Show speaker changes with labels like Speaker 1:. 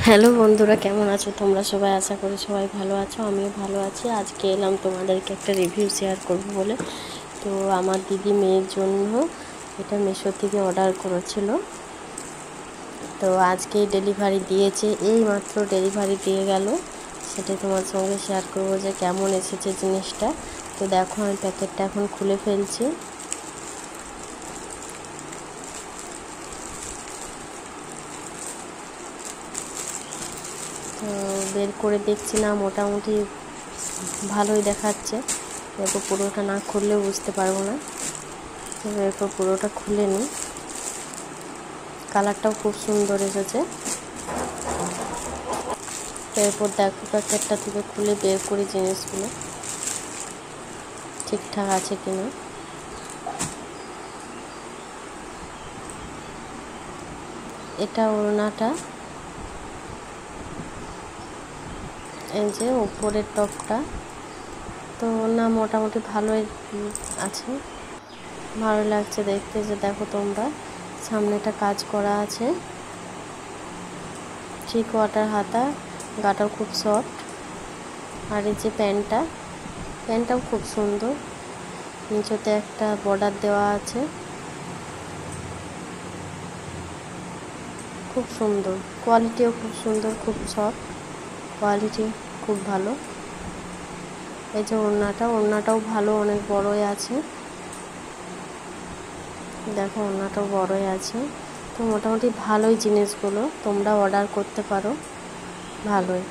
Speaker 1: Hello বন্ধুরা, কেমন আছো তোমরা সবাই? আশা করি সবাই ভালো আছো, আমিও ভালো আছি। আজকে এলাম তোমাদেরকে একটা রিভিউ শেয়ার করব বলে। তো আমার দিদি মেয়ের জন্য এটা মিশো থেকে অর্ডার করেছিল, তো আজকেই ডেলিভারি দিয়েছে, এই মাত্র ডেলিভারি দিয়ে গেল। সেটাই তোমার সঙ্গে শেয়ার করব যে কেমন এসেছে জিনিসটা। তো দেখো, আমি প্যাকেটটা এখন খুলে ফেলছি। তো বের করে দেখছি না, মোটামুটি ভালোই দেখাচ্ছে। এরপর পুরোটা না খুললেও বুঝতে পারবো না। এরপর পুরোটা খুলে নিই। কালারটাও খুব সুন্দর এসেছে। এরপর দেখো প্যাকেটটা থেকে খুলে বের করি জিনিসগুলো ঠিকঠাক আছে কিনা। এটা ওড়নাটা, এই যে উপরের টপটা, তো না মোটামুটি ভালোই আছে, ভালো লাগছে দেখতে। যে দেখো তোমরা, সামনেটা কাজ করা আছে, 3/4 হাতা, গাটাও খুব সফট। আর এই যে প্যান্টটাও খুব সুন্দর, নিচেতে একটা বর্ডার দেওয়া আছে, খুব সুন্দর, কোয়ালিটিও খুব সুন্দর, খুব সফট, কোয়ালিটি খুব ভালো। এই যে ওড়নাটাও ভালো, অনেক বড়ই আছে, দেখো ওড়নাটাও বড়ই আছে। তো মোটামুটি ভালোই জিনিসগুলো, তোমরা অর্ডার করতে পারো, ভালোই।